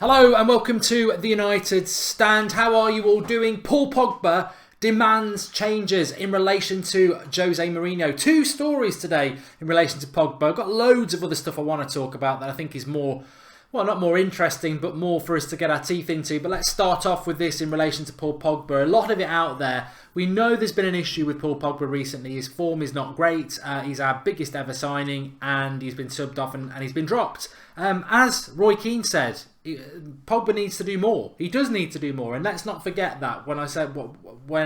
Hello and welcome to the United Stand. How are you all doing? Paul Pogba demands changes in relation to Jose Mourinho. Two stories today in relation to Pogba. I've got loads of other stuff I want to talk about that I think is more, well, not more interesting, but more for us to get our teeth into. But let's start off with this in relation to Paul Pogba. A lot of it out there. We know there's been an issue with Paul Pogba recently. His form is not great. He's our biggest ever signing and he's been subbed off and he's been dropped. As Roy Keane said, Pogba needs to do more. He does need to do more, and let's not forget that when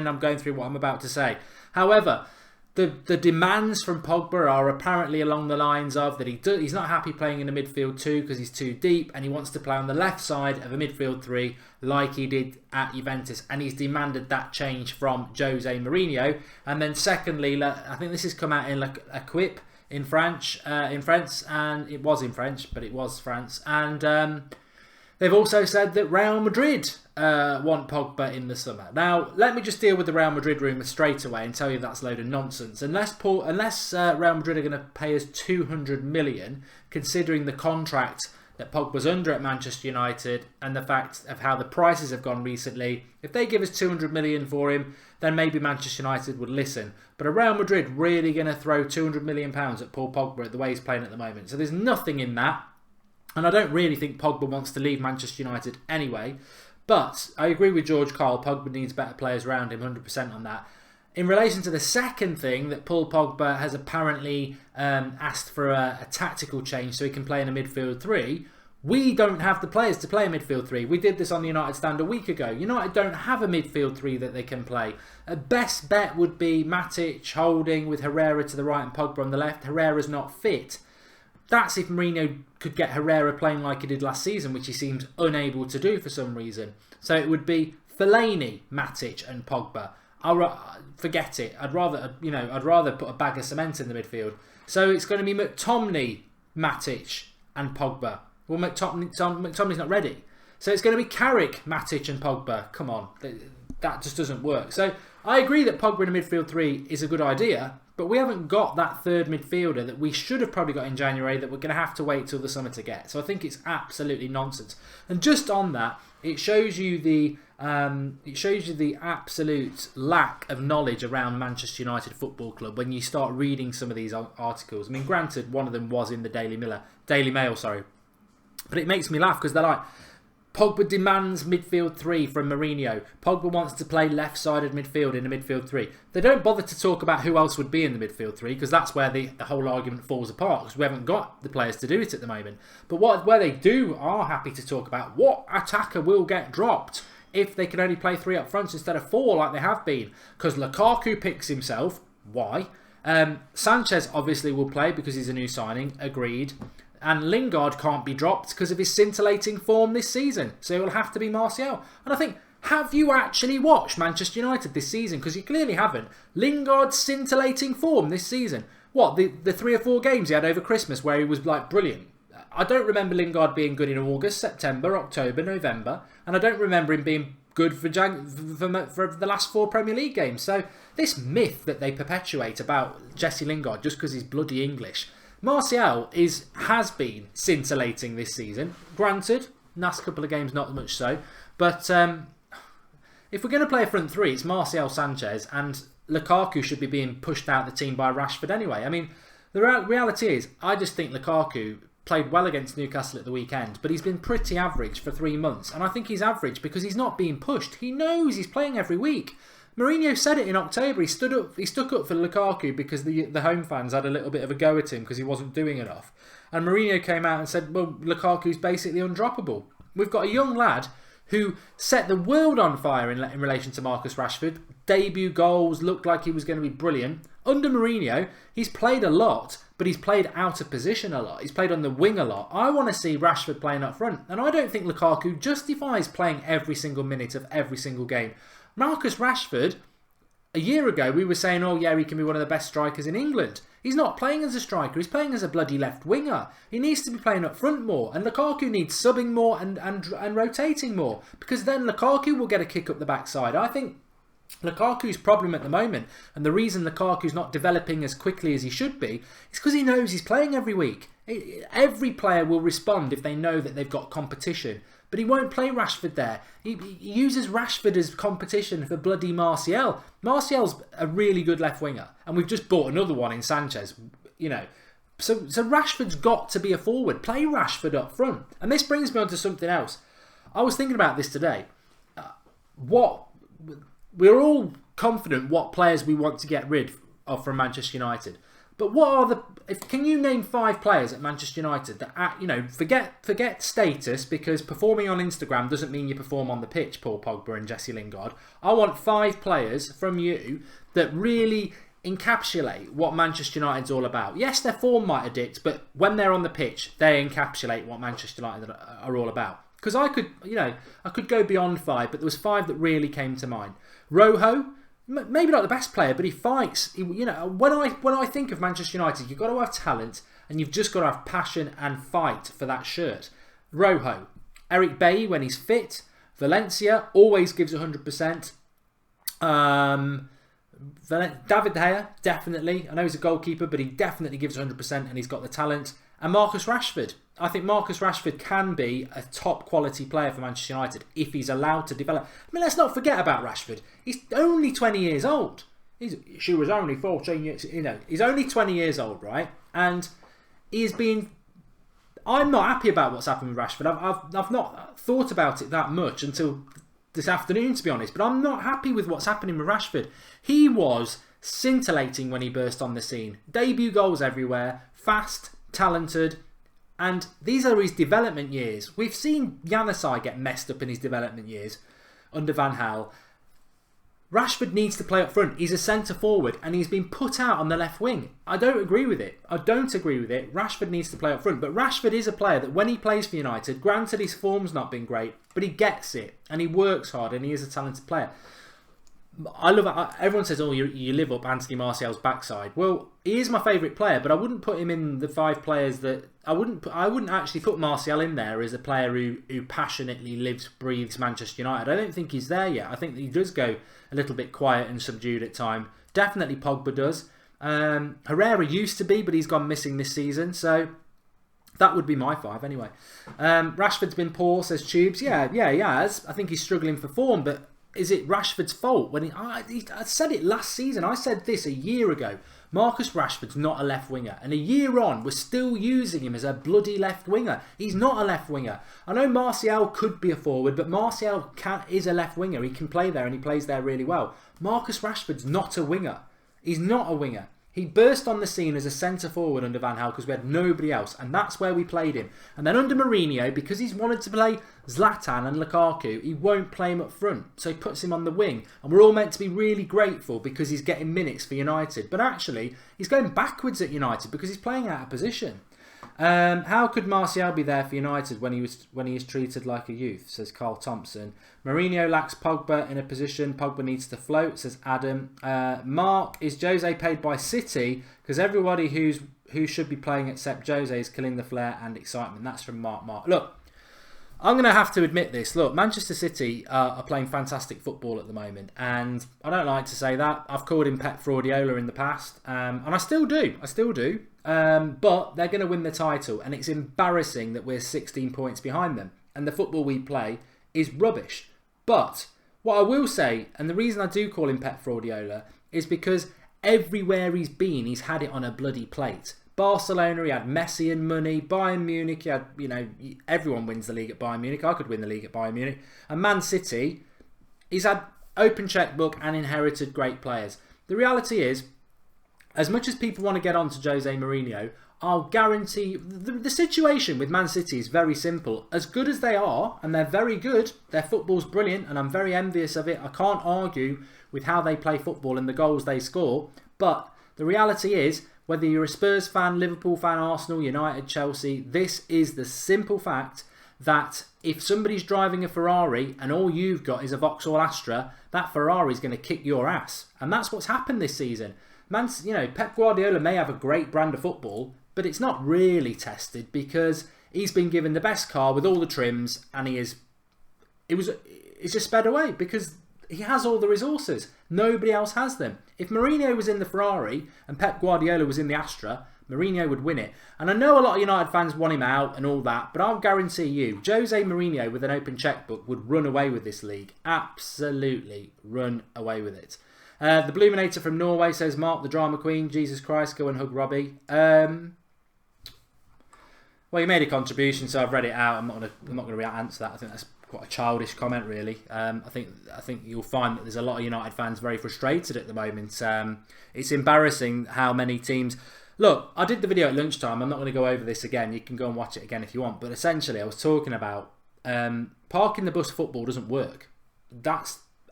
I'm going through what I'm about to say. However, the demands from Pogba are apparently along the lines of that he's not happy playing in the midfield 2 because he's too deep, and he wants to play on the left side of a midfield 3 like he did at Juventus, and he's demanded that change from Jose Mourinho. And then secondly, I think this has come out in like a quip in French, and it was in French, but it was France, and they've also said that Real Madrid want Pogba in the summer. Now, let me just deal with the Real Madrid rumour straight away and tell you that's a load of nonsense. Unless Real Madrid are going to pay us 200 million, considering the contract that Pogba's under at Manchester United and the fact of how the prices have gone recently, if they give us 200 million for him, then maybe Manchester United would listen. But are Real Madrid really going to throw 200 million pounds at Paul Pogba at the way he's playing at the moment? So there's nothing in that. And I don't really think Pogba wants to leave Manchester United anyway. But I agree with George Carl. Pogba needs better players around him, 100% on that. In relation to the second thing, that Paul Pogba has apparently asked for a tactical change so he can play in a midfield 3. We don't have the players to play a midfield 3. We did this on the United Stand a week ago. United don't have a midfield 3 that they can play. A best bet would be Matic holding with Herrera to the right and Pogba on the left. Herrera's not fit. That's if Mourinho could get Herrera playing like he did last season, which he seems unable to do for some reason. So it would be Fellaini, Matic and Pogba. Forget it. I'd rather put a bag of cement in the midfield. So it's going to be McTominay, Matic and Pogba. Well, McTominay's not ready. So it's going to be Carrick, Matic and Pogba. Come on. That just doesn't work. So I agree that Pogba in a midfield 3 is a good idea, but we haven't got that third midfielder that we should have probably got in January that we're going to have to wait till the summer to get. So I think it's absolutely nonsense. And just on that, it shows you the absolute lack of knowledge around Manchester United Football Club when you start reading some of these articles. I mean, granted, one of them was in the Daily Mail, but it makes me laugh because they're like, Pogba demands midfield 3 from Mourinho. Pogba wants to play left-sided midfield in a midfield 3. They don't bother to talk about who else would be in the midfield 3 because that's where the whole argument falls apart because we haven't got the players to do it at the moment. But where they are happy to talk about what attacker will get dropped if they can only play 3 up front instead of 4 like they have been. Because Lukaku picks himself. Why? Sanchez obviously will play because he's a new signing. Agreed. And Lingard can't be dropped because of his scintillating form this season. So it will have to be Martial. And I think, have you actually watched Manchester United this season? Because you clearly haven't. Lingard's scintillating form this season. What, the 3 or 4 games he had over Christmas where he was like brilliant? I don't remember Lingard being good in August, September, October, November. And I don't remember him being good for the last 4 Premier League games. So this myth that they perpetuate about Jesse Lingard just because he's bloody English. Martial has been scintillating this season. Granted, last couple of games not much so. But if we're going to play a front 3, it's Martial, Sanchez, and Lukaku should be being pushed out of the team by Rashford anyway. I mean, the reality is, I just think Lukaku played well against Newcastle at the weekend, but he's been pretty average for 3 months. And I think he's average because he's not being pushed. He knows he's playing every week. Mourinho said it in October. He stuck up for Lukaku because the home fans had a little bit of a go at him because he wasn't doing enough. And Mourinho came out and said, well, Lukaku's basically undroppable. We've got a young lad who set the world on fire in relation to Marcus Rashford. Debut goals, looked like he was going to be brilliant. Under Mourinho, he's played a lot, but he's played out of position a lot. He's played on the wing a lot. I want to see Rashford playing up front. And I don't think Lukaku justifies playing every single minute of every single game. Marcus Rashford, a year ago, we were saying, oh yeah, he can be one of the best strikers in England. He's not playing as a striker, he's playing as a bloody left winger. He needs to be playing up front more, and Lukaku needs subbing more and rotating more, because then Lukaku will get a kick up the backside. I think Lukaku's problem at the moment, and the reason Lukaku's not developing as quickly as he should be, is because he knows he's playing every week. Every player will respond if they know that they've got competition, but he won't play Rashford there. He uses Rashford as competition for bloody Martial. Martial's a really good left winger, and we've just bought another one in Sanchez. You know, so Rashford's got to be a forward. Play Rashford up front, and this brings me on to something else. I was thinking about this today. We're all confident what players we want to get rid of from Manchester United. But what are can you name 5 players at Manchester United that, you know, forget status, because performing on Instagram doesn't mean you perform on the pitch, Paul Pogba and Jesse Lingard. I want 5 players from you that really encapsulate what Manchester United's all about. Yes, their form might addict, but when they're on the pitch, they encapsulate what Manchester United are all about. Because I could go beyond 5, but there was 5 that really came to mind. Rojo, maybe not the best player, but he fights. You know, when I think of Manchester United, you've got to have talent, and you've just got to have passion and fight for that shirt. Rojo, Eric Bailly when he's fit. Valencia always gives 100%. David De Gea, definitely. I know he's a goalkeeper, but he definitely gives 100%, and he's got the talent. And Marcus Rashford. I think Marcus Rashford can be a top quality player for Manchester United if he's allowed to develop. I mean, let's not forget about Rashford. He's only 20 years old. She was only 14 years, you know, he's only 20 years old, right? And he's been... I'm not happy about what's happened with Rashford. I've not thought about it that much until this afternoon, to be honest. But I'm not happy with what's happening with Rashford. He was scintillating when he burst on the scene. Debut goals everywhere. Fast, talented, and these are his development years. We've seen Januzaj get messed up in his development years under Van Gaal. Rashford needs to play up front. He's a centre forward and he's been put out on the left wing. I don't agree with it. Rashford needs to play up front, but Rashford is a player that when he plays for United, granted his form's not been great, but he gets it and he works hard and he is a talented player. I love it. Everyone says, oh, you live up Anthony Martial's backside. Well, he is my favourite player, but I wouldn't put him in the 5 players that... I wouldn't actually put Martial in there as a player who passionately lives, breathes Manchester United. I don't think he's there yet. I think that he does go a little bit quiet and subdued at time. Definitely Pogba does. Herrera used to be, but he's gone missing this season, so... that would be my 5 anyway. Rashford's been poor, says Tubes. Yeah, he has. I think he's struggling for form, but... is it Rashford's fault? I said it last season. I said this a year ago. Marcus Rashford's not a left winger. And a year on, we're still using him as a bloody left winger. He's not a left winger. I know Martial could be a forward, but Martial is a left winger. He can play there and he plays there really well. Marcus Rashford's not a winger. He's not a winger. He burst on the scene as a centre forward under Van Gaal because we had nobody else, and that's where we played him. And then under Mourinho, because he's wanted to play Zlatan and Lukaku, he won't play him up front, so he puts him on the wing. And we're all meant to be really grateful because he's getting minutes for United, but actually he's going backwards at United because he's playing out of position. How could Martial be there for United when he is treated like a youth, says Carl Thompson. Mourinho lacks Pogba in a position. Pogba needs to float, says Adam. Mark, is Jose paid by City? Because everybody who should be playing except Jose is killing the flair and excitement. That's from Mark. Look, I'm going to have to admit this. Look, Manchester City are playing fantastic football at the moment, and I don't like to say that. I've called him Pep Fraudiola in the past, and I still do. But they're going to win the title, and it's embarrassing that we're 16 points behind them, and the football we play is rubbish. But what I will say, and the reason I do call him Pep Fraudiola, is because everywhere he's been, he's had it on a bloody plate. Barcelona, he had Messi and money. Bayern Munich, he had, everyone wins the league at Bayern Munich. I could win the league at Bayern Munich. And Man City, he's had open checkbook and inherited great players. The reality is, as much as people want to get on to Jose Mourinho, I'll guarantee the situation with Man City is very simple. As good as they are, and they're very good, their football's brilliant, and I'm very envious of it. I can't argue with how they play football and the goals they score. But the reality is, whether you're a Spurs fan, Liverpool fan, Arsenal, United, Chelsea, this is the simple fact that if somebody's driving a Ferrari and all you've got is a Vauxhall Astra, that Ferrari's going to kick your ass. And that's what's happened this season. Pep Guardiola may have a great brand of football, but it's not really tested because he's been given the best car with all the trims, and it's just sped away because He has all the resources. Nobody else has them. If Mourinho was in the Ferrari and Pep Guardiola was in the Astra, Mourinho would win it. And I know a lot of United fans want him out and all that, but I'll guarantee you, Jose Mourinho with an open checkbook would run away with this league. Absolutely run away with it. The Bluminator from Norway says, Mark the drama queen, Jesus Christ, go and hug Robbie. Well, you made a contribution, so I've read it out. I'm not going to answer that. I think that's quite a childish comment, really. I think you'll find that there's a lot of United fans very frustrated at the moment. It's embarrassing how many teams. Look, I did the video at lunchtime. I'm not going to go over this again. You can go and watch it again if you want. But essentially, I was talking about parking the bus football doesn't work.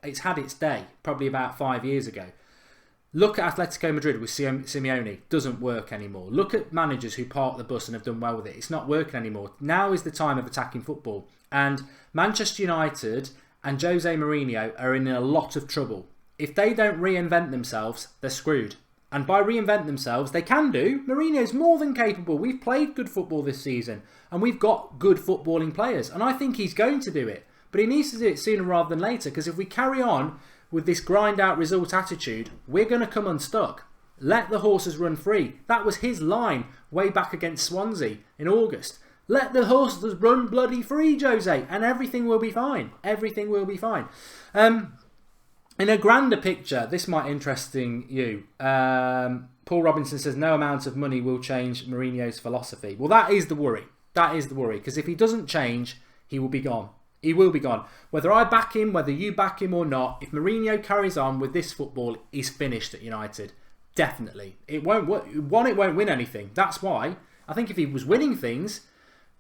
It's had its day, probably about 5 years ago. Look at Atletico Madrid with Simeone. Doesn't work anymore. Look at managers who park the bus and have done well with it. It's not working anymore. Now is the time of attacking football. And Manchester United and Jose Mourinho are in a lot of trouble. If they don't reinvent themselves, they're screwed. And by reinvent themselves, they can do. Mourinho's more than capable. We've played good football this season. And we've got good footballing players. And I think he's going to do it. But he needs to do it sooner rather than later. Because if we carry on with this grind out result attitude, we're going to come unstuck. Let the horses run free. That was his line way back against Swansea in August. Let the horses run bloody free, Jose, and everything will be fine. Everything will be fine. In a grander picture, this might interesting you. Paul Robinson says no amount of money will change Mourinho's philosophy. Well, that is the worry. That is the worry. Because if he doesn't change, he will be gone. He will be gone. Whether I back him, whether you back him or not, if Mourinho carries on with this football, he's finished at United. Definitely. It won't win anything. That's why. I think if he was winning things,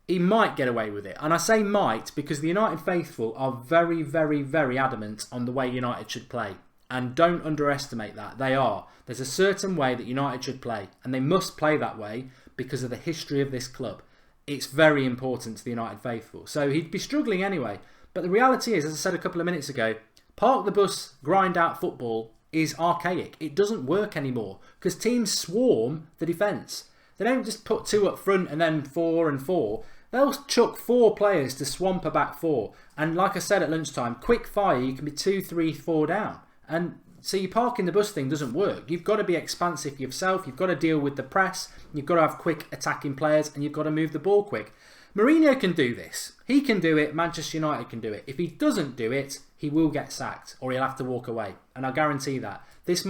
he might get away with it. And I say might because the United faithful are very, very, very adamant on the way United should play. And don't underestimate that. They are. There's a certain way that United should play. And they must play that way because of the history of this club. It's very important to the United faithful. So he'd be struggling anyway. But the reality is, as I said a couple of minutes ago, park the bus, grind out football is archaic. It doesn't work anymore because teams swarm the defence. They don't just put two up front and then 4 and 4. They'll chuck 4 players to swamp a back 4. And like I said at lunchtime, quick fire, you can be 2, 3, 4 down. And so your parking the bus thing doesn't work. You've got to be expansive yourself. You've got to deal with the press. You've got to have quick attacking players and you've got to move the ball quick. Mourinho can do this. He can do it. Manchester United can do it. If he doesn't do it, he will get sacked or he'll have to walk away. And I guarantee that. This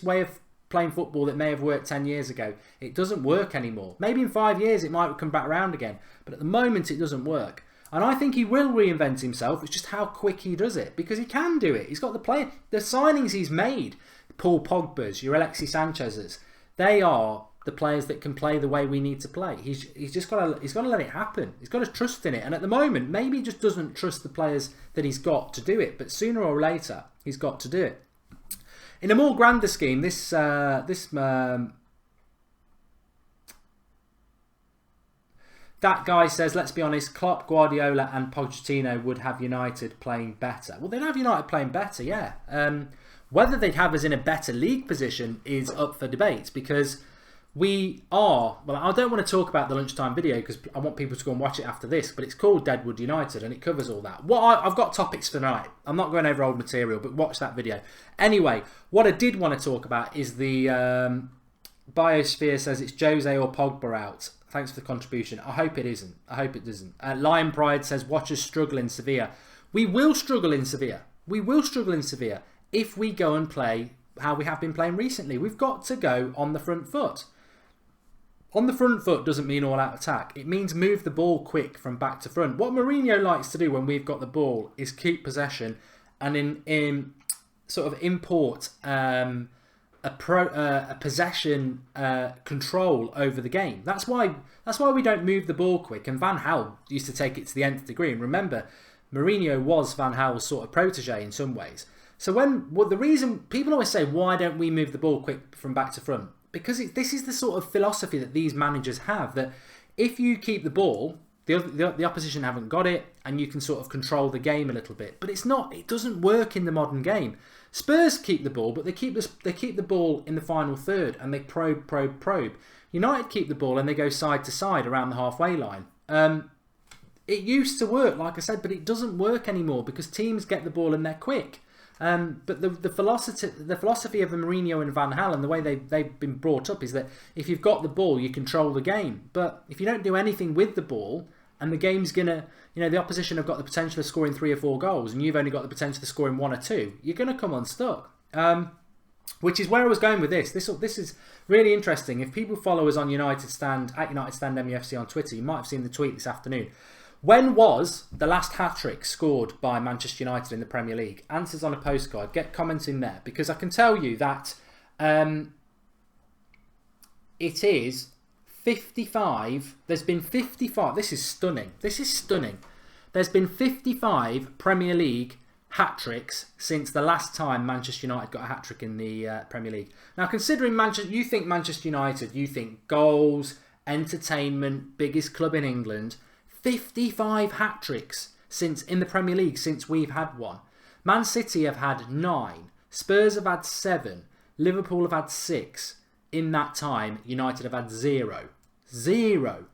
way of playing football that may have worked 10 years ago, it doesn't work anymore. Maybe in 5 years it might come back around again. But at the moment it doesn't work. And I think he will reinvent himself. It's just how quick he does it. Because he can do it. He's got the player. The signings he's made, Paul Pogba's, your Alexis Sanchez's, they are the players that can play the way we need to play. He's just got to let it happen. He's got to trust in it. And at the moment, maybe he just doesn't trust the players that he's got to do it. But sooner or later, he's got to do it. In a more grander scheme, that guy says, let's be honest, Klopp, Guardiola and Pochettino would have United playing better. Well, they'd have United playing better, yeah. Whether they'd have us in a better league position is up for debate because we are... Well, I don't want to talk about the lunchtime video because I want people to go and watch it after this, but it's called Deadwood United and it covers all that. I've got topics for tonight. I'm not going over old material, but watch that video. Anyway, what I did want to talk about is the... Biosphere says it's Jose or Pogba out. Thanks for the contribution. I hope it isn't. I hope it doesn't. Lion Pride says watch us struggle in Sevilla. We will struggle in Sevilla. We will struggle in Sevilla if we go and play how we have been playing recently. We've got to go on the front foot. On the front foot doesn't mean all out attack. It means move the ball quick from back to front. What Mourinho likes to do when we've got the ball is keep possession and in sort of import a possession control over the game. That's why we don't move the ball quick. And Van Gaal used to take it to the nth degree. And remember, Mourinho was Van Gaal's sort of protege in some ways. So the reason people always say, why don't we move the ball quick from back to front? Because this is the sort of philosophy that these managers have. That if you keep the ball, the opposition haven't got it, and you can sort of control the game a little bit. But it's not. It doesn't work in the modern game. Spurs keep the ball, but they keep the ball in the final third and they probe. United keep the ball and they go side to side around the halfway line. It used to work, like I said, but it doesn't work anymore because teams get the ball and they're quick. But the philosophy of Mourinho and Van Gaal and the way they've been brought up is that if you've got the ball, you control the game. But if you don't do anything with the ball, and the game's gonna, the opposition have got the potential of scoring 3 or 4 goals, and you've only got the potential of scoring 1 or 2, you're gonna come unstuck. Which is where I was going with this. This is really interesting. If people follow us on United Stand at United Stand MUFC on Twitter, you might have seen the tweet this afternoon. When was the last hat-trick scored by Manchester United in the Premier League? Answers on a postcard. Get comments in there, because I can tell you that it is 55. There's been 55. This is stunning. This is stunning. There's been 55 Premier League hat-tricks since the last time Manchester United got a hat-trick in the Premier League. Now, considering you think Manchester United, you think goals, entertainment, biggest club in England, 55 hat-tricks in the Premier League since we've had one. Man City have had 9, Spurs have had 7, Liverpool have had 6. In that time, United have had 0. 0.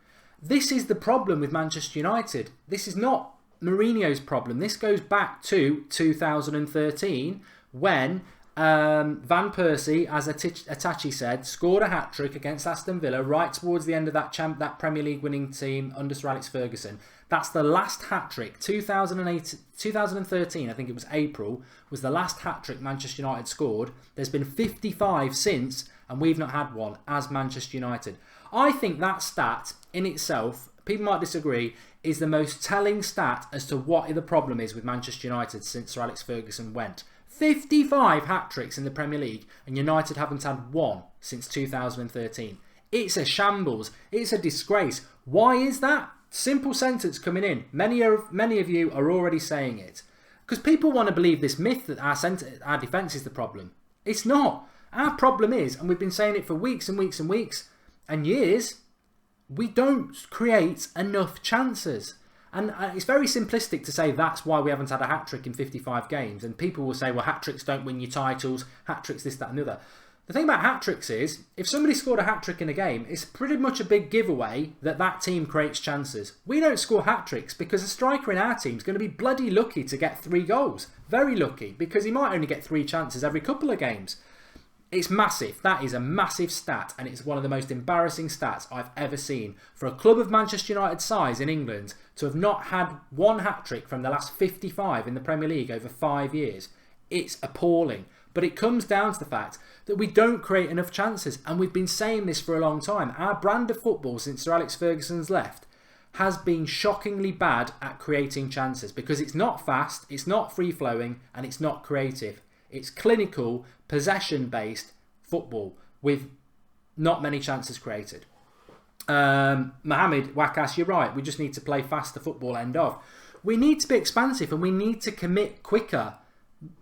This is the problem with Manchester United. This is not Mourinho's problem. This goes back to 2013 when Van Persie, as Atachi said, scored a hat-trick against Aston Villa right towards the end of that Premier League winning team under Sir Alex Ferguson. That's the last hat-trick. 2013, I think it was April, was the last hat-trick Manchester United scored. There's been 55 since, and we've not had one as Manchester United. I think that stat in itself, people might disagree, is the most telling stat as to what the problem is with Manchester United since Sir Alex Ferguson went. 55 hat-tricks in the Premier League, and United haven't had one since 2013. It's a shambles. It's a disgrace. Why is that? Simple sentence coming in. Many of you are already saying it. Because people want to believe this myth that our defence is the problem. It's not. Our problem is, and we've been saying it for weeks and weeks and weeks and years, we don't create enough chances. And it's very simplistic to say that's why we haven't had a hat-trick in 55 games. And people will say, well, hat-tricks don't win you titles, hat-tricks this, that and the other. The thing about hat-tricks is, if somebody scored a hat-trick in a game, it's pretty much a big giveaway that team creates chances. We don't score hat-tricks because a striker in our team is going to be bloody lucky to get 3 goals. Very lucky, because he might only get 3 chances every couple of games. It's massive. That is a massive stat, and it's one of the most embarrassing stats I've ever seen. For a club of Manchester United size in England to have not had one hat-trick from the last 55 in the Premier League over 5 years, it's appalling. But it comes down to the fact that we don't create enough chances, and we've been saying this for a long time. Our brand of football since Sir Alex Ferguson's left has been shockingly bad at creating chances, because it's not fast, it's not free-flowing, and it's not creative. It's clinical, possession-based football with not many chances created. Mohammed Wakas, you're right. We just need to play faster football, end of. We need to be expansive, and we need to commit quicker.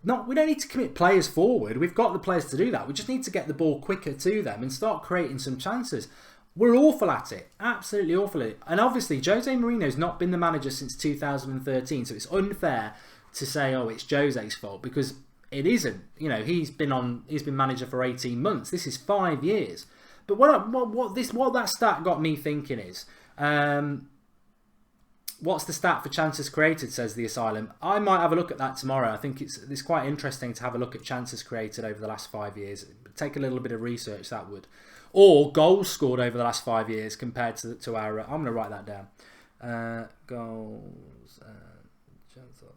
We don't need to commit players forward. We've got the players to do that. We just need to get the ball quicker to them and start creating some chances. We're awful at it. Absolutely awful at it. And obviously, Jose Mourinho's not been the manager since 2013, so it's unfair to say, oh, it's Jose's fault, because it isn't. He's been manager for 18 months. This is 5 years. But what that stat got me thinking is, what's the stat for chances created, says the Asylum. I might have a look at that tomorrow. I think it's quite interesting to have a look at chances created over the last 5 years. Take a little bit of research, that would. Or goals scored over the last 5 years compared to our... I'm going to write that down. Goals and chances.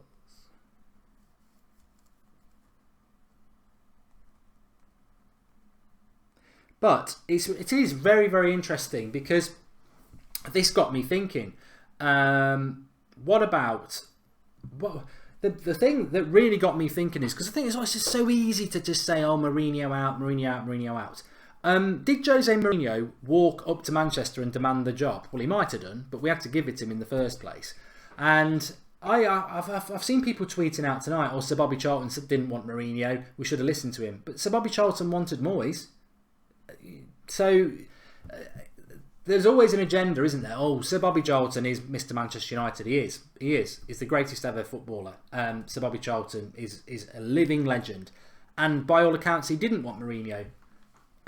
But it is very, very interesting, because this got me thinking. What about the thing that really got me thinking is, because I think it's just so easy to just say, oh, Mourinho out, Mourinho out, Mourinho out. Did Jose Mourinho walk up to Manchester and demand the job? Well, he might have done, but we had to give it to him in the first place. And I've seen people tweeting out tonight, oh, Sir Bobby Charlton didn't want Mourinho, we should have listened to him. But Sir Bobby Charlton wanted Moyes. So there's always an agenda, isn't there? Oh, Sir Bobby Charlton is Mr. Manchester United. He is. He's the greatest ever footballer. Sir Bobby Charlton is a living legend. And by all accounts, he didn't want Mourinho.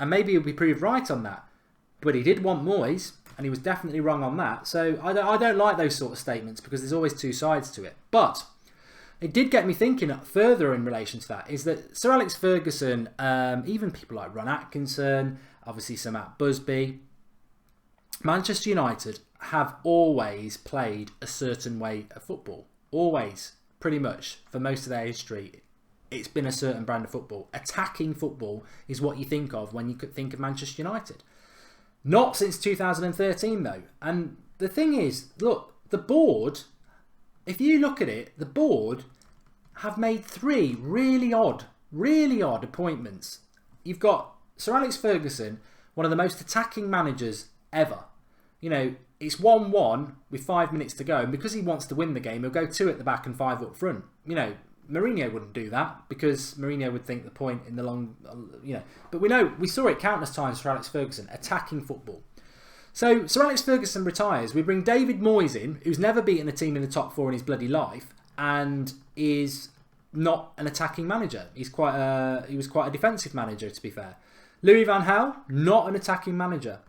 And maybe he'll be proved right on that. But he did want Moyes, and he was definitely wrong on that. So I don't like those sort of statements, because there's always two sides to it. But it did get me thinking further in relation to that, is that Sir Alex Ferguson, even people like Ron Atkinson, obviously Sir Matt Busby, Manchester United have always played a certain way of football. Always, pretty much, for most of their history, it's been a certain brand of football. Attacking football is what you think of when you could think of Manchester United. Not since 2013, though. And the thing is, look, the board, if you look at it, the board have made 3 really odd appointments. You've got Sir Alex Ferguson, one of the most attacking managers ever. You know, it's 1-1 with 5 minutes to go, and because he wants to win the game, he'll go 2 at the back and 5 up front. You know, Mourinho wouldn't do that because Mourinho would think the point in the long, you know. But we saw it countless times for Alex Ferguson, attacking football. So Sir Alex Ferguson retires. We bring David Moyes in, who's never beaten a team in the top 4 in his bloody life, and is not an attacking manager. He was quite a defensive manager, to be fair. Louis van Gaal, not an attacking manager.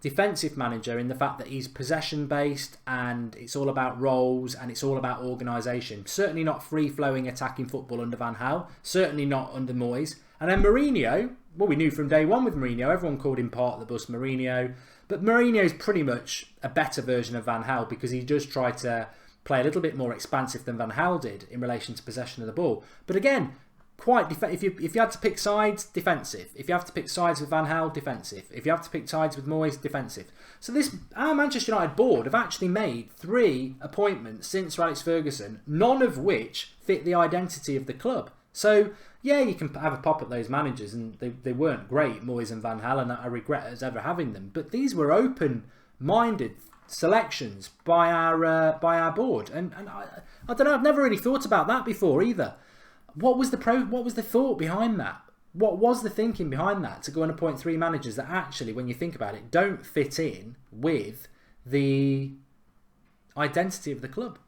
Defensive manager in the fact that he's possession based and it's all about roles and it's all about organisation. Certainly not free-flowing attacking football under Van Gaal. Certainly not under Moyes. And then Mourinho, well, we knew from day one with Mourinho, everyone called him part of the bus Mourinho. But Mourinho's pretty much a better version of Van Gaal because he does try to play a little bit more expansive than Van Gaal did in relation to possession of the ball. But again, quite if you had to pick sides, defensive. If you have to pick sides with Van Gaal, defensive. If you have to pick sides with Moyes, defensive. So our Manchester United board have actually made 3 appointments since Sir Alex Ferguson, none of which fit the identity of the club. So yeah, you can have a pop at those managers, and they weren't great, Moyes and Van Gaal, and I regret us ever having them. But these were open-minded selections by our board, and I don't know. I've never really thought about that before either. What was the thought behind that? What was the thinking behind that to go and appoint 3 managers that actually, when you think about it, don't fit in with the identity of the club?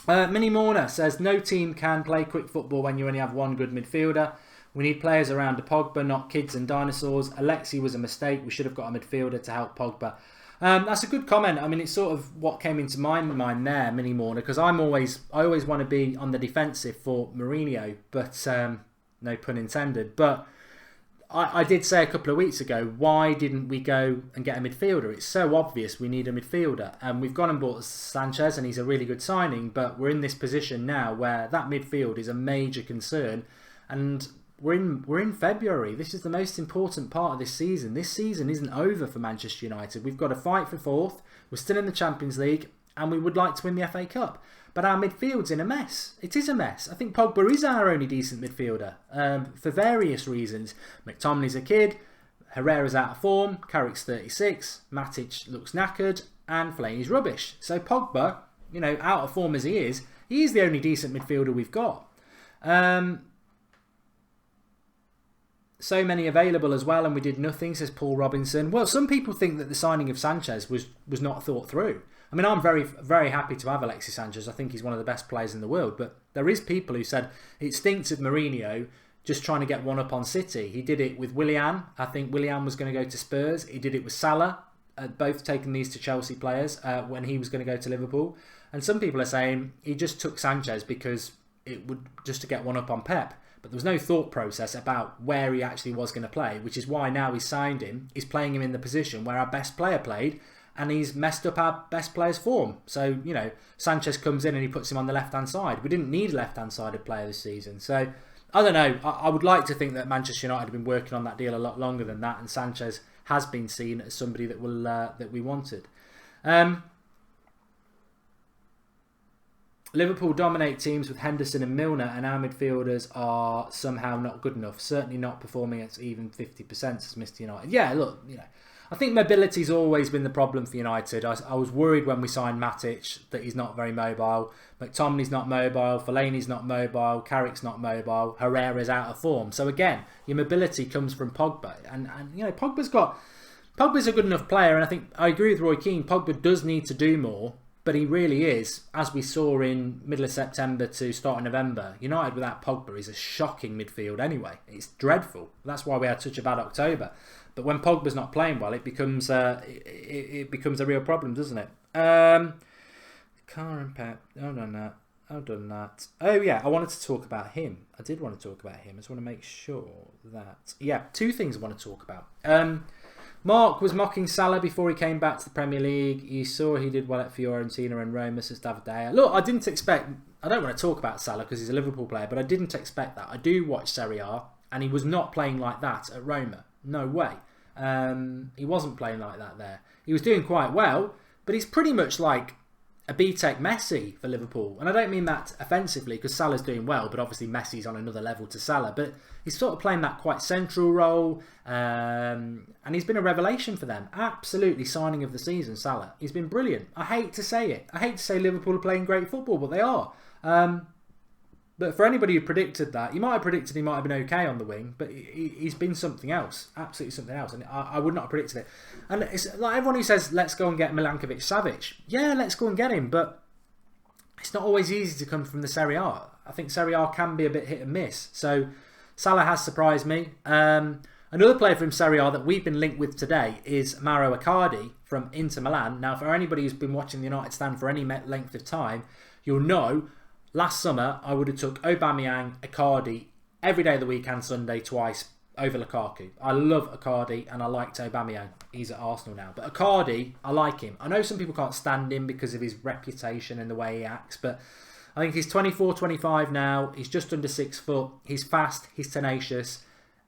Mini Mourner says, no team can play quick football when you only have 1 good midfielder. We need players around a Pogba, not kids and dinosaurs. Alexi was a mistake. We should have got a midfielder to help Pogba. That's a good comment. I mean, it's sort of what came into my mind there, Mini Mourner, because I always want to be on the defensive for Mourinho, but no pun intended. But I did say a couple of weeks ago, why didn't we go and get a midfielder? It's so obvious we need a midfielder, and we've gone and bought Sanchez, and he's a really good signing. But we're in this position now where that midfield is a major concern, and we're in February. This is the most important part of this season. This season isn't over for Manchester United. We've got to fight for 4th. We're still in the Champions League, and we would like to win the FA Cup. But our midfield's in a mess. It is a mess. I think Pogba is our only decent midfielder for various reasons. McTominay's a kid. Herrera's out of form. Carrick's 36. Matic looks knackered. And Fellaini's rubbish. So Pogba, you know, out of form as he is the only decent midfielder we've got. So many available as well, and we did nothing, says Paul Robinson. Well, some people think that the signing of Sanchez was not thought through. I mean, I'm very, very happy to have Alexis Sanchez. I think he's one of the best players in the world. But there is people who said it stinks of Mourinho just trying to get one up on City. He did it with Willian. I think Willian was going to go to Spurs. He did it with Salah, both taking these to Chelsea players when he was going to go to Liverpool. And some people are saying he just took Sanchez because it would just to get one up on Pep. But there was no thought process about where he actually was going to play, which is why now he's signed him. He's playing him in the position where our best player played, and he's messed up our best player's form. So, you know, Sanchez comes in and he puts him on the left-hand side. We didn't need a left-hand-sided player this season. So, I don't know. I would like to think that Manchester United have been working on that deal a lot longer than that, and Sanchez has been seen as somebody that that we wanted. Liverpool dominate teams with Henderson and Milner, and our midfielders are somehow not good enough. Certainly not performing at even 50%, says Mr. United. Yeah, look, you know, I think mobility's always been the problem for United. I was worried when we signed Matic that he's not very mobile. McTominay's not mobile. Fellaini's not mobile. Carrick's not mobile. Herrera's out of form. So again, your mobility comes from Pogba, and you know, Pogba's a good enough player, and I think I agree with Roy Keane. Pogba does need to do more. But he really is, as we saw in middle of September to start of November. United without Pogba is a shocking midfield anyway. It's dreadful. That's why we had such a bad October. But when Pogba's not playing well, it becomes a real problem, doesn't it? Car and Pep. Oh, no. I've done that. Oh yeah, I wanted to talk about him. I did want to talk about him. I just want to make sure that... Yeah, two things I want to talk about. Mark was mocking Salah before he came back to the Premier League. You saw he did well at Fiorentina and Roma since David De Gea. Look, I didn't expect... I don't want to talk about Salah because he's a Liverpool player, but I didn't expect that. I do watch Serie A, and he was not playing like that at Roma. No way. He wasn't playing like that there. He was doing quite well, but he's pretty much like a B-Tech Messi for Liverpool. And I don't mean that offensively because Salah's doing well, but obviously Messi's on another level to Salah. But he's sort of playing that quite central role, and he's been a revelation for them. Absolutely signing of the season, Salah. He's been brilliant. I hate to say it. I hate to say Liverpool are playing great football, but they are. But for anybody who predicted that, you might have predicted he might have been okay on the wing, but he's been something else, absolutely something else, and I would not have predicted it. And it's like everyone who says, let's go and get Milankovic-Savic. Yeah, let's go and get him, but it's not always easy to come from the Serie A. I think Serie A can be a bit hit and miss. So Salah has surprised me. Another player from Serie A that we've been linked with today is Mauro Icardi from Inter Milan. Now, for anybody who's been watching the United stand for any length of time, you'll know last summer, I would have took Aubameyang, Icardi every day of the week and Sunday twice over Lukaku. I love Icardi and I liked Aubameyang. He's at Arsenal now. But Icardi, I like him. I know some people can't stand him because of his reputation and the way he acts, but I think he's 24, 25 now. He's just under 6 foot. He's fast, he's tenacious,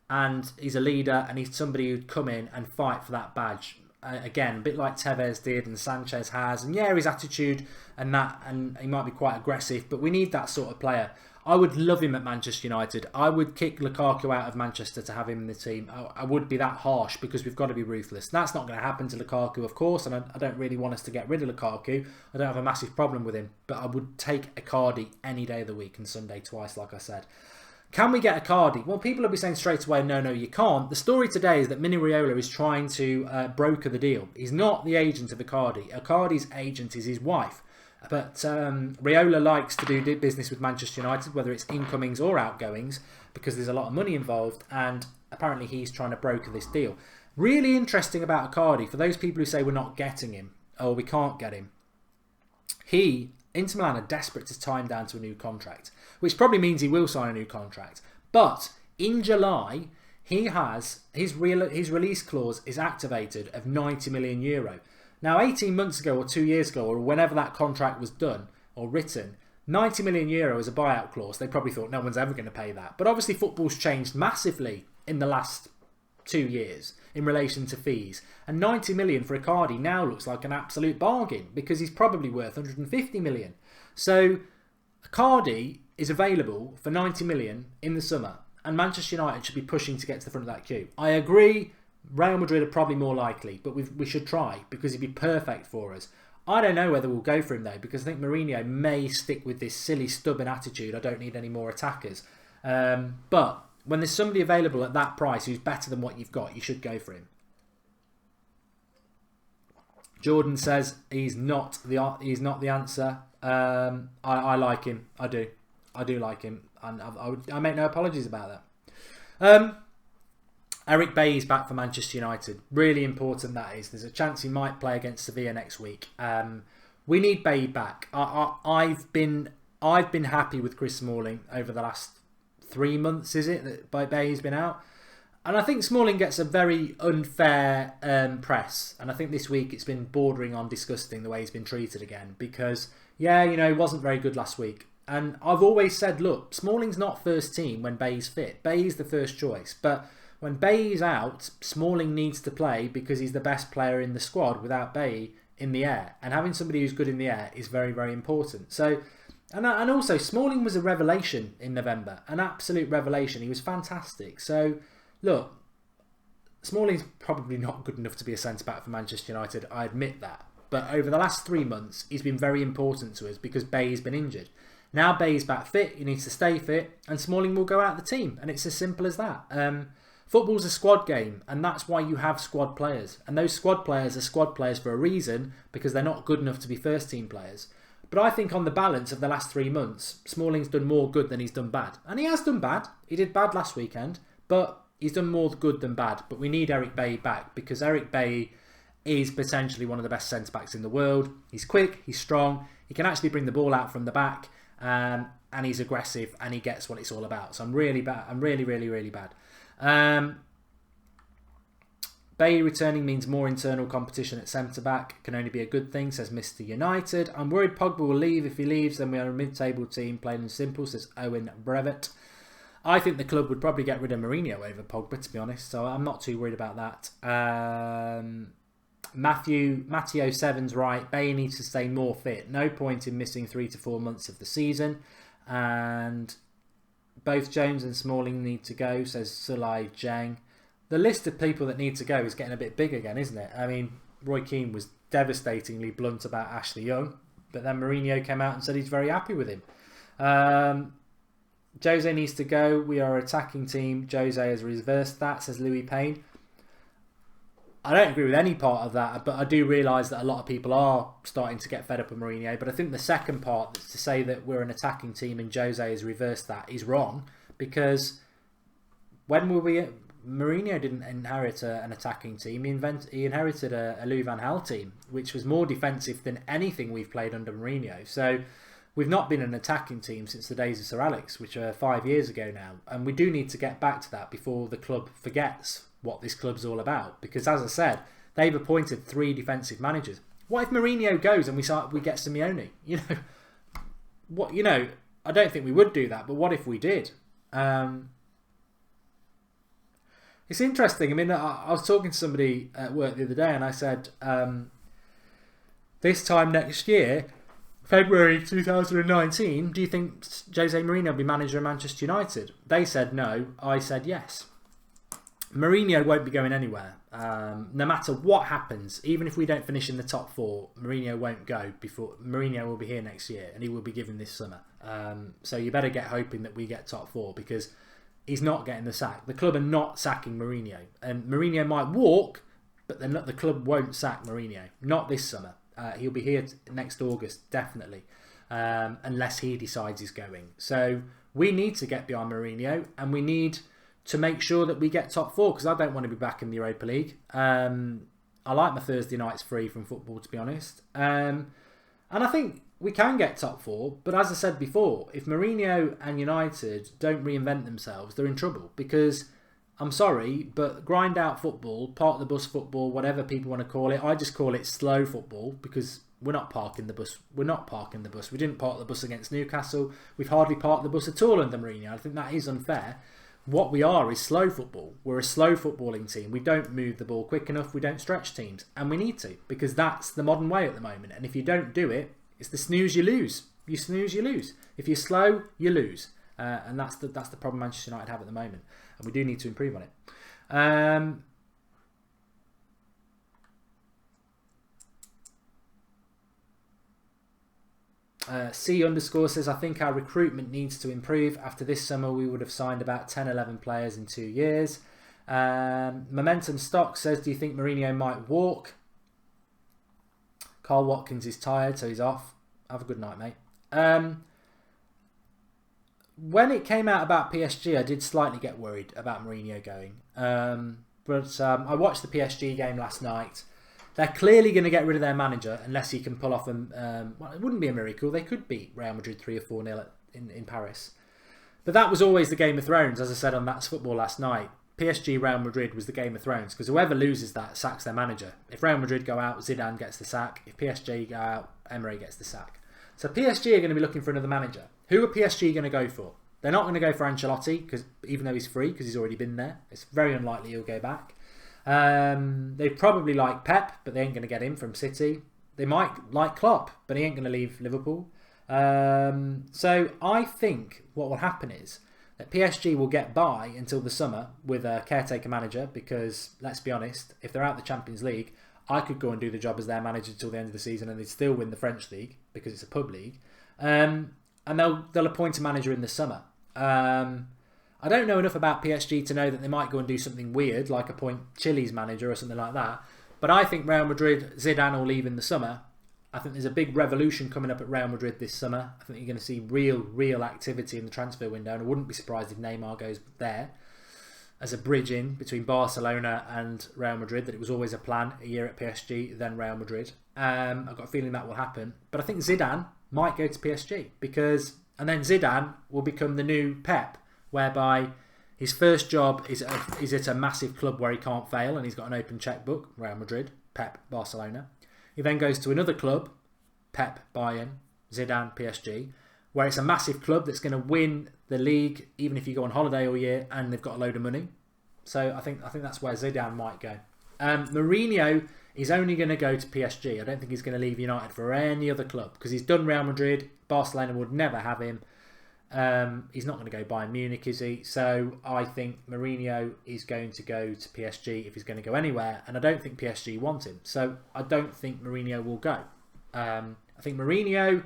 and he's a leader, and he's somebody who'd come in and fight for that badge. Again, a bit like Tevez did and Sanchez has, and yeah, his attitude and that, and he might be quite aggressive, but we need that sort of player. I would love him at Manchester United. I would kick Lukaku out of Manchester to have him in the team. I would be that harsh because we've got to be ruthless. That's not going to happen to Lukaku, of course, and I don't really want us to get rid of Lukaku. I don't have a massive problem with him, but I would take Icardi any day of the week and Sunday twice, like I said. Can we get Icardi? Well, people will be saying straight away, no, you can't. The story today is that Mourinho is trying to broker the deal. He's not the agent of Icardi. Icardi's agent is his wife. But Raiola likes to do business with Manchester United, whether it's incomings or outgoings, because there's a lot of money involved, and apparently he's trying to broker this deal. Really interesting about Icardi, for those people who say we're not getting him, or we can't get him. Inter Milan are desperate to tie him down to a new contract, which probably means he will sign a new contract. But in July, he has his release clause is activated of €90 million. Now, 18 months ago or 2 years ago, or whenever that contract was done or written, €90 million is a buyout clause. They probably thought no one's ever going to pay that. But obviously, football's changed massively in the last 2 years in relation to fees, and 90 million for Icardi now looks like an absolute bargain because he's probably worth 150 million. So Icardi is available for 90 million in the summer, and Manchester United should be pushing to get to the front of that queue. I agree, Real Madrid are probably more likely, but we should try because he'd be perfect for us. I don't know whether we'll go for him though, because I think Mourinho may stick with this silly stubborn attitude, I don't need any more attackers. But when there's somebody available at that price who's better than what you've got, you should go for him. Jordan says he's not the answer. I like him. I do like him, and I make no apologies about that. Eric Bailly's back for Manchester United. Really important that is. There's a chance he might play against Sevilla next week. We need Bailly back. I've been happy with Chris Smalling over the last 3 months, is it, that Bailly's been out? And I think Smalling gets a very unfair press. And I think this week it's been bordering on disgusting the way he's been treated again. Because, yeah, he wasn't very good last week. And I've always said, look, Smalling's not first team when Bailly's fit. Bailly's the first choice. But when Bailly's out, Smalling needs to play because he's the best player in the squad without Bailly in the air. And having somebody who's good in the air is very, very important. So... And also, Smalling was a revelation in November. An absolute revelation. He was fantastic. So, look, Smalling's probably not good enough to be a centre-back for Manchester United. I admit that. But over the last 3 months, he's been very important to us because Bailly's been injured. Now Bailly's back fit. He needs to stay fit. And Smalling will go out of the team. And it's as simple as that. Football's a squad game. And that's why you have squad players. And those squad players are squad players for a reason. Because they're not good enough to be first-team players. But I think on the balance of the last 3 months, Smalling's done more good than he's done bad. And he has done bad. He did bad last weekend. But he's done more good than bad. But we need Eric Bailly back. Because Eric Bailly is potentially one of the best centre-backs in the world. He's quick. He's strong. He can actually bring the ball out from the back. and he's aggressive, and he gets what it's all about. So I'm really bad. I'm really, really, really bad. Bailey returning means more internal competition at centre-back. Can only be a good thing, says Mr. United. I'm worried Pogba will leave. If he leaves, then we are a mid-table team, plain and simple, says Owen Brevet. I think the club would probably get rid of Mourinho over Pogba, to be honest, so I'm not too worried about that. Matteo Seven's right. Bailey needs to stay more fit. No point in missing 3 to 4 months of the season. And both Jones and Smalling need to go, says Sulai Jang. The list of people that need to go is getting a bit big again, isn't it? I mean, Roy Keane was devastatingly blunt about Ashley Young, but then Mourinho came out and said he's very happy with him. Jose needs to go. We are an attacking team. Jose has reversed that, says Louis Payne. I don't agree with any part of that, but I do realise that a lot of people are starting to get fed up with Mourinho. But I think the second part, that's to say that we're an attacking team and Jose has reversed that, is wrong, because when were we... Mourinho didn't inherit an attacking team. He inherited a Louis van Gaal team, which was more defensive than anything we've played under Mourinho. So we've not been an attacking team since the days of Sir Alex, which are 5 years ago now. And we do need to get back to that before the club forgets what this club's all about. Because as I said, they've appointed 3 defensive managers. What if Mourinho goes and we get Simeone? I don't think we would do that, but what if we did? It's interesting. I mean, I was talking to somebody at work the other day and I said, this time next year, February 2019, do you think Jose Mourinho will be manager of Manchester United? They said no. I said yes. Mourinho won't be going anywhere. No matter what happens, even if we don't finish in the top 4, Mourinho won't go before. Mourinho will be here next year and he will be given this summer. So you better get hoping that we get top 4, because he's not getting the sack. The club are not sacking Mourinho. And Mourinho might walk, but the club won't sack Mourinho. Not this summer. He'll be here next August, definitely. Unless he decides he's going. So we need to get behind Mourinho. And we need to make sure that we get top 4. Because I don't want to be back in the Europa League. I like my Thursday nights free from football, to be honest. And I think we can get top 4, but as I said before, if Mourinho and United don't reinvent themselves, they're in trouble. Because, I'm sorry, but grind out football, park the bus football, whatever people want to call it, I just call it slow football, because we're not parking the bus. We're not parking the bus. We didn't park the bus against Newcastle. We've hardly parked the bus at all under Mourinho. I think that is unfair. What we are is slow football. We're a slow footballing team. We don't move the ball quick enough. We don't stretch teams. And we need to, because that's the modern way at the moment. And if you don't do it, it's the snooze, you lose. You snooze, you lose. If you're slow, you lose. And that's the problem Manchester United have at the moment. And we do need to improve on it. C_ says, I think our recruitment needs to improve. After this summer, we would have signed about 10, 11 players in 2 years. Momentum Stock says, do you think Mourinho might walk? Carl Watkins is tired, so he's off. Have a good night, mate. When it came out about PSG, I did slightly get worried about Mourinho going. But I watched the PSG game last night. They're clearly going to get rid of their manager unless he can pull off well, it wouldn't be a miracle. They could beat Real Madrid 3 or 4-0 in Paris. But that was always the Game of Thrones, as I said on That's Football last night. PSG Real Madrid was the Game of Thrones, because whoever loses that sacks their manager. If Real Madrid go out, Zidane gets the sack. If PSG go out, Emery gets the sack. So PSG are going to be looking for another manager. Who are PSG going to go for? They're not going to go for Ancelotti, because even though he's free, because he's already been there, it's very unlikely he'll go back. They probably like Pep, but they ain't going to get him from City. They might like Klopp, but he ain't going to leave Liverpool. So I think what will happen is that PSG will get by until the summer with a caretaker manager, because, let's be honest, if they're out of the Champions League, I could go and do the job as their manager until the end of the season and they'd still win the French league, because it's a pub league. And they'll appoint a manager in the summer. I don't know enough about PSG to know that they might go and do something weird, like appoint Chile's manager or something like that. But I think Real Madrid, Zidane will leave in the summer. I think there's a big revolution coming up at Real Madrid this summer. I think you're going to see real activity in the transfer window, and I wouldn't be surprised if Neymar goes there as a bridge in between Barcelona and Real Madrid. That it was always a plan, a year at PSG, then Real Madrid. I've got a feeling that will happen. But I think Zidane might go to PSG, because And then Zidane will become the new Pep, whereby his first job is at a massive club where he can't fail and he's got an open checkbook, Real Madrid, Pep, Barcelona. He then goes to another club, Pep, Bayern, Zidane, PSG, where it's a massive club that's going to win the league even if you go on holiday all year and they've got a load of money. So I think that's where Zidane might go. Mourinho is only going to go to PSG. I don't think he's going to leave United for any other club because he's done Real Madrid. Barcelona would never have him. He's not going to go Bayern Munich, is he? So I think Mourinho is going to go to PSG if he's going to go anywhere, and I don't think PSG want him. So I don't think Mourinho will go. I think Mourinho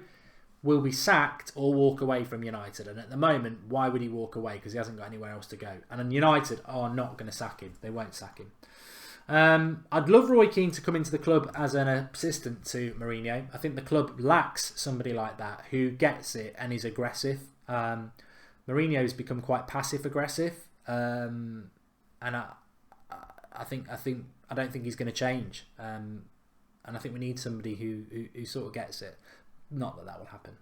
will be sacked or walk away from United, and at the moment, why would he walk away? Because he hasn't got anywhere else to go. And United are not going to sack him. They won't sack him. I'd love Roy Keane to come into the club as an assistant to Mourinho. I think the club lacks somebody like that who gets it and is aggressive. Mourinho's become quite passive aggressive, and I don't think he's going to change. And I think we need somebody who sort of gets it. Not that will happen.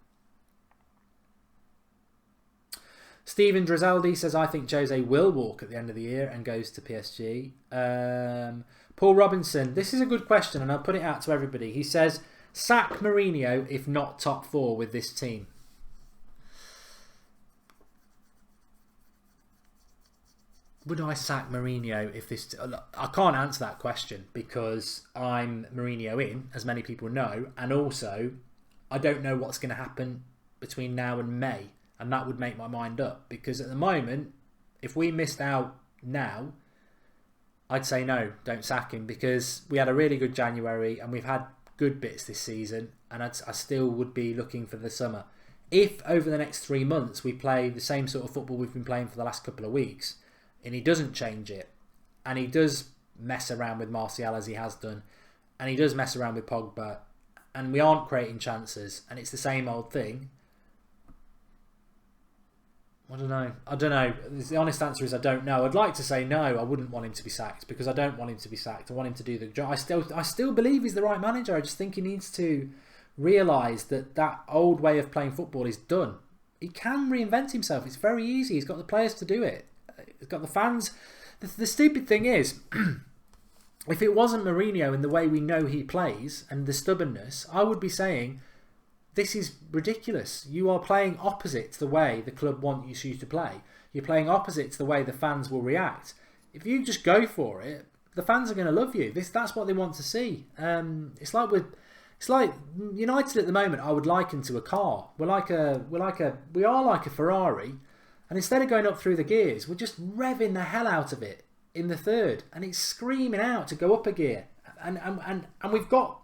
Stephen Drizaldi says, I think Jose will walk at the end of the year and goes to PSG. Paul Robinson, this is a good question and I'll put it out to everybody. He says, sack Mourinho if not top 4 with this team. Would I sack Mourinho if this... I can't answer that question because I'm Mourinho in, as many people know, and also I don't know what's going to happen between now and May, and that would make my mind up because at the moment, if we missed out now, I'd say no, don't sack him because we had a really good January and we've had good bits this season, and I still would be looking for the summer. If over the next 3 months we play the same sort of football we've been playing for the last couple of weeks, and he doesn't change it, and he does mess around with Martial as he has done, and he does mess around with Pogba, and we aren't creating chances, and it's the same old thing, I don't know. The honest answer is I don't know. I'd like to say no, I wouldn't want him to be sacked because I don't want him to be sacked. I want him to do the job. I still believe he's the right manager. I just think he needs to realise that old way of playing football is done. He can reinvent himself. It's very easy. He's got the players to do it. He's got the fans. The stupid thing is, if it wasn't Mourinho and the way we know he plays and the stubbornness, I would be saying, this is ridiculous. You are playing opposite to the way the club want you to play. You're playing opposite to the way the fans will react. If you just go for it, the fans are going to love you. That's what they want to see. It's like United at the moment. I would liken to a car. We are like a Ferrari, and instead of going up through the gears, we're just revving the hell out of it in the third, and it's screaming out to go up a gear. And we've got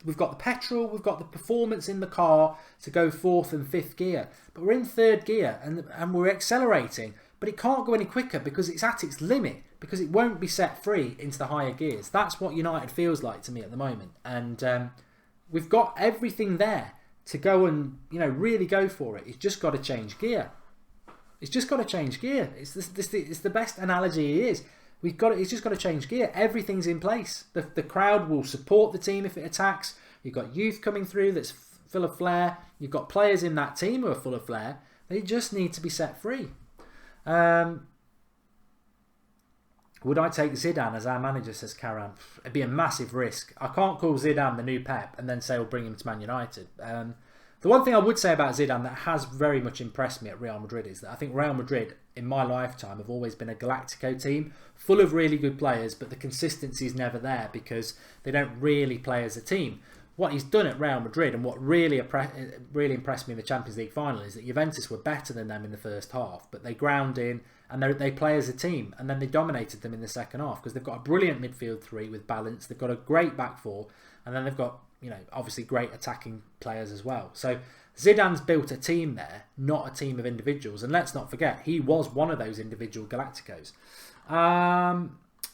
the petrol, we've got the performance in the car to go 4th and 5th gear. But we're in 3rd gear and we're accelerating. But it can't go any quicker because it's at its limit. Because it won't be set free into the higher gears. That's what United feels like to me at the moment. And we've got everything there to go and really go for it. It's just got to change gear. It's just got to change gear. It's the best analogy it is. It's just got to change gear. Everything's in place. The crowd will support the team if it attacks. You've got youth coming through that's full of flair. You've got players in that team who are full of flair. They just need to be set free. Would I take Zidane as our manager, says Karan? It'd be a massive risk. I can't call Zidane the new Pep and then say we'll bring him to Man United. The one thing I would say about Zidane that has very much impressed me at Real Madrid is that I think Real Madrid, in my lifetime, have always been a Galactico team, full of really good players, but the consistency is never there because they don't really play as a team. What he's done at Real Madrid and what really impressed me in the Champions League final is that Juventus were better than them in the first half, but they ground in and they play as a team, and then they dominated them in the second half because they've got a brilliant midfield 3 with balance, they've got a great back 4, and then they've got obviously great attacking players as well. So Zidane's built a team there, not a team of individuals. And let's not forget, he was one of those individual Galacticos.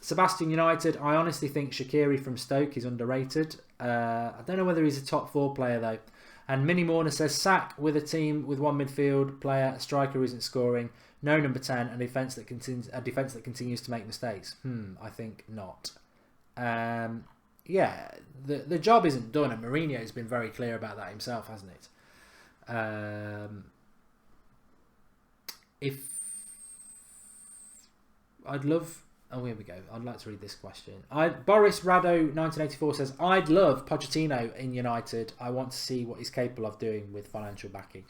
Sebastian United, I honestly think Shaqiri from Stoke is underrated. I don't know whether he's a top 4 player though. And Minnie Mourner says, sack with a team with one midfield player, a striker who isn't scoring, no number 10, and a defence that continues to make mistakes. I think not. Yeah, the job isn't done, and Mourinho's been very clear about that himself, hasn't it? if I'd love. Oh, here we go. I'd like to read this question. Boris Rado 1984 says, I'd love Pochettino in United. I want to see what he's capable of doing with financial backing.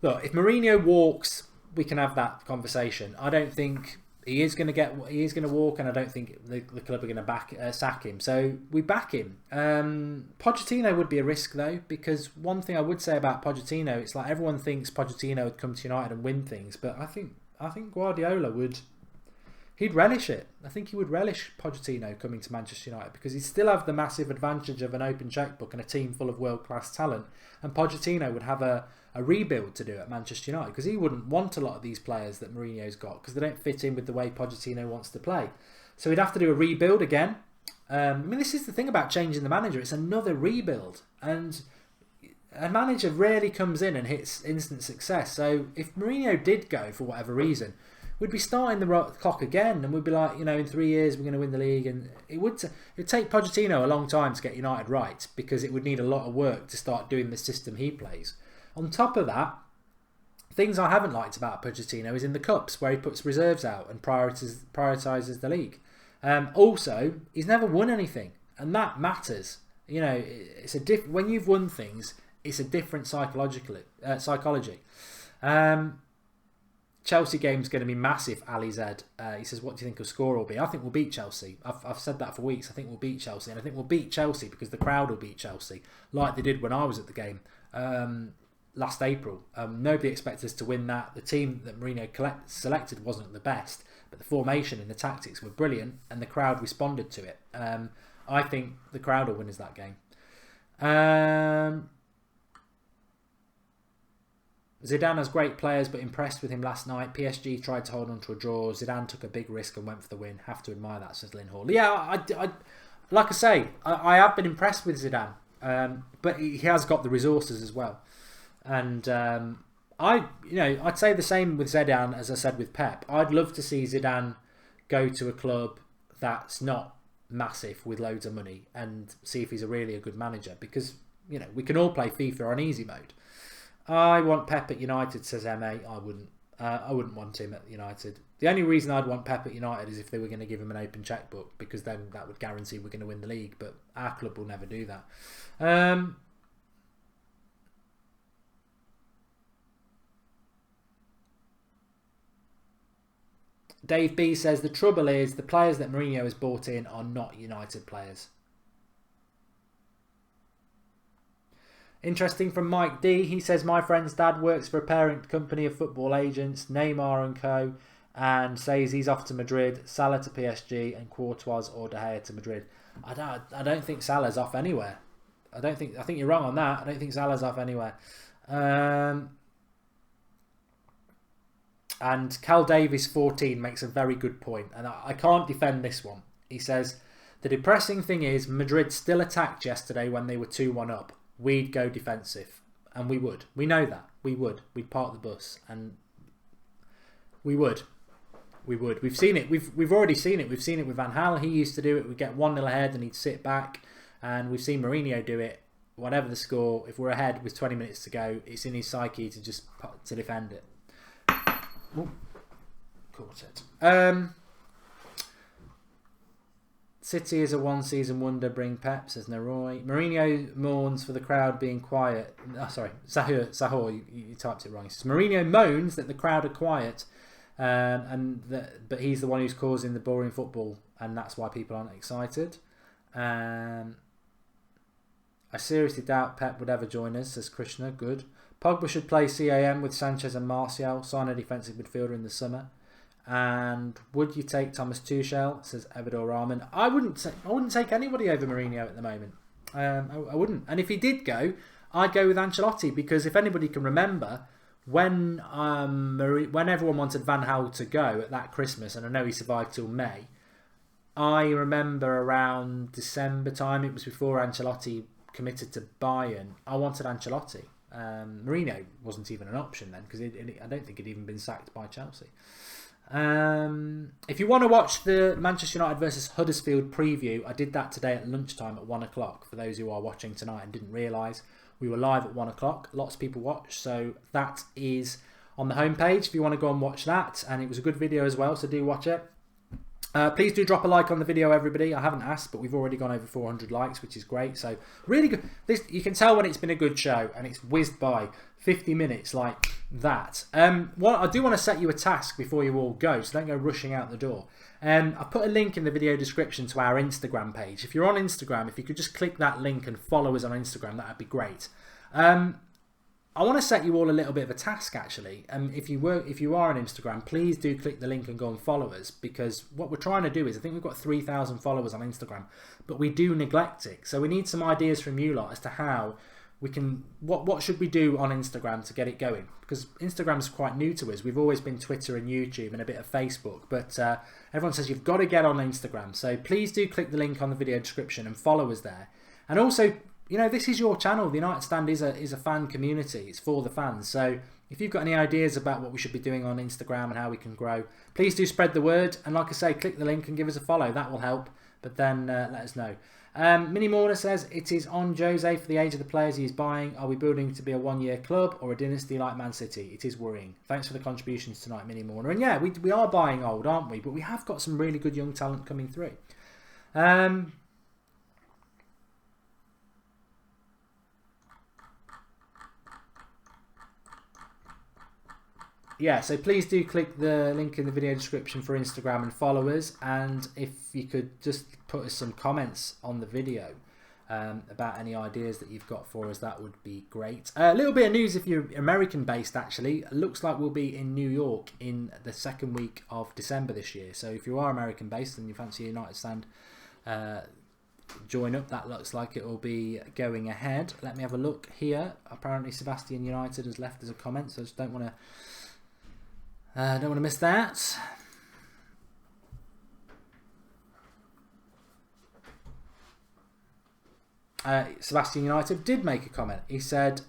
Look, if Mourinho walks, we can have that conversation. I don't think he is going to walk, and I don't think the club are going to sack him. So we back him. Pochettino would be a risk though, because one thing I would say about Pochettino, it's like everyone thinks Pochettino would come to United and win things, but I think Guardiola would. He'd relish it. I think he would relish Pochettino coming to Manchester United, because he'd still have the massive advantage of an open checkbook and a team full of world-class talent. And Pochettino would have a rebuild to do at Manchester United, because he wouldn't want a lot of these players that Mourinho's got, because they don't fit in with the way Pochettino wants to play. So he'd have to do a rebuild again. I mean, this is the thing about changing the manager. It's another rebuild. And a manager rarely comes in and hits instant success. So if Mourinho did go for whatever reason, we'd be starting the clock again, and we'd be like, in 3 years we're going to win the league, and it'd take Pochettino a long time to get United right, because it would need a lot of work to start doing the system he plays. On top of that, things I haven't liked about Pochettino is in the cups, where he puts reserves out and prioritises the league. Also, he's never won anything, and that matters. It's when you've won things, it's a different psychology. Chelsea game's going to be massive, Ali Zed. He says, what do you think the score will be? I think we'll beat Chelsea. I've said that for weeks. I think we'll beat Chelsea. And I think we'll beat Chelsea because the crowd will beat Chelsea, like they did when I was at the game last April. Nobody expected us to win that. The team that Mourinho selected wasn't the best, but the formation and the tactics were brilliant, and the crowd responded to it. I think the crowd will win us that game. Zidane has great players, but impressed with him last night. PSG tried to hold on to a draw. Zidane took a big risk and went for the win. Have to admire that, says Lynn Hall. Yeah, like I say, I have been impressed with Zidane, but he has got the resources as well. And I'd say the same with Zidane as I said with Pep. I'd love to see Zidane go to a club that's not massive with loads of money and see if he's really a good manager, because we can all play FIFA on easy mode. I want Pep at United, says MA. I wouldn't want him at United. The only reason I'd want Pep at United is if they were going to give him an open checkbook, because then that would guarantee we're going to win the league. But our club will never do that. Dave B says the trouble is the players that Mourinho has bought in are not United players. Interesting from Mike D. He says, my friend's dad works for a parent company of football agents, Neymar and co, and says he's off to Madrid, Salah to PSG, and Courtois or De Gea to Madrid. I don't think Salah's off anywhere. I think you're wrong on that. I don't think Salah's off anywhere. And Cal Davis 14 makes a very good point, and I can't defend this one. He says, the depressing thing is Madrid still attacked yesterday when they were 2-1 up. We'd go defensive, and we would. We know that. We would. We'd park the bus, and we would. We've seen it. We've already seen it. We've seen it with Van Gaal. He used to do it. We'd get 1-0 ahead, and he'd sit back, and we've seen Mourinho do it. Whatever the score, if we're ahead with 20 minutes to go, it's in his psyche to defend it. Ooh, caught it. City is a one-season wonder, bring Pep, says Naroy. Mourinho mourns for the crowd being quiet. Oh, sorry, Sahur, you typed it wrong. He says, Mourinho moans that the crowd are quiet, but he's the one who's causing the boring football, and that's why people aren't excited. I seriously doubt Pep would ever join us, says Krishna. Good. Pogba should play CAM with Sanchez and Martial, sign a defensive midfielder in the summer. And would you take Thomas Tuchel, says Evidor Rahman. I wouldn't take anybody over Mourinho at the moment. I wouldn't. And if he did go, I'd go with Ancelotti, because if anybody can remember, when everyone wanted Van Gaal to go at that Christmas, and I know he survived till May, I remember around December time, it was before Ancelotti committed to Bayern, I wanted Ancelotti. Mourinho wasn't even an option then, because I don't think he'd even been sacked by Chelsea. If you want to watch the Manchester United versus Huddersfield preview, I did that today at lunchtime at 1 o'clock. For those who are watching tonight and didn't realise, we were live at 1 o'clock. Lots of people watch, so that is on the homepage if you want to go and watch that. And it was a good video as well, so do watch it. Please do drop a like on the video, everybody. I haven't asked, but we've already gone over 400 likes, which is great. So really good. This, you can tell when it's been a good show, and it's whizzed by 50 minutes like that. What I do want to set you a task before you all go, so don't go rushing out the door. I've put a link in the video description to our Instagram page. If you're on Instagram, if you could just click that link and follow us on Instagram, that would be great. I want to set you all a little bit of a task, actually. If you are on Instagram, please do click the link and go and follow us, because what we're trying to do is, I think we've got 3,000 followers on Instagram, but we do neglect it. So we need some ideas from you lot as to how we can, what should we do on Instagram to get it going? Because Instagram's quite new to us. We've always been Twitter and YouTube and a bit of Facebook, but everyone says you've got to get on Instagram. So please do click the link on the video description and follow us there. And also, you know, this is your channel. The United Stand is a fan community. It's for the fans. So if you've got any ideas about what we should be doing on Instagram and how we can grow, please do spread the word. And like I say, click the link and give us a follow. That will help. But then let us know. Mini Mourner says, it is on Jose for the age of the players he is buying. Are we building to be a one-year club or a dynasty like Man City? It is worrying. Thanks for the contributions tonight, Mini Mourner. And yeah, we are buying old, aren't we? But we have got some really good young talent coming through. Yeah, so please do click the link in the video description for Instagram and follow us. And if you could just put us some comments on the video about any ideas that you've got for us, that would be great. A little bit of news if you're American based, actually. It looks like we'll be in New York in the second week of December this year. So if you are American based and you fancy a United Stand join up, that looks like it will be going ahead. Let me have a look here. Apparently Sebastian United has left us a comment, so I just don't want to miss that. Sebastian United did make a comment. He said,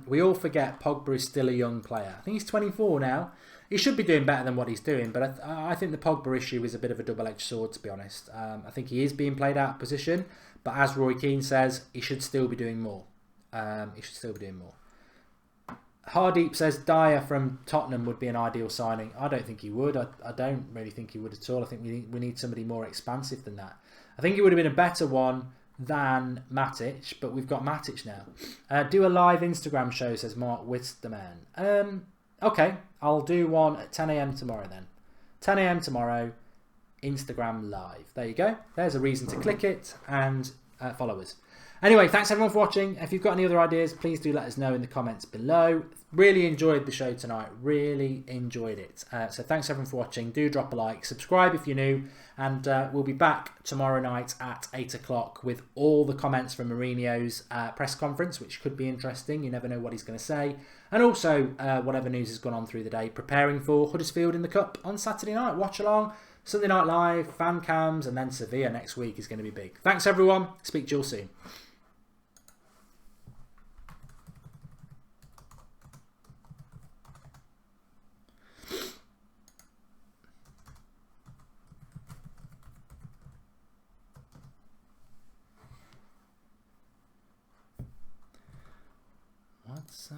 we all forget Pogba is still a young player. I think he's 24 now. He should be doing better than what he's doing, but I think the Pogba issue is a bit of a double-edged sword, to be honest. I think he is being played out of position, but as Roy Keane says, he should still be doing more. Hardeep says Dyer from Tottenham would be an ideal signing. I don't think he would. I don't really think he would at all. I think we need somebody more expansive than that. I think he would have been a better one than Matic, but we've got Matic now. Do a live Instagram show, says Mark Wisterman. Okay, I'll do one at 10 AM tomorrow then. 10 AM tomorrow, Instagram live. There you go. There's a reason to click it and follow us. Anyway, thanks everyone for watching. If you've got any other ideas, please do let us know in the comments below. Really enjoyed the show tonight. Really enjoyed it. So thanks everyone for watching. Do drop a like. Subscribe if you're new. And we'll be back tomorrow night at 8 o'clock with all the comments from Mourinho's press conference, which could be interesting. You never know what he's going to say. And also whatever news has gone on through the day. Preparing for Huddersfield in the Cup on Saturday night. Watch along. Sunday Night Live, fan cams, and then Sevilla next week is going to be big. Thanks everyone. Speak to you all soon. What's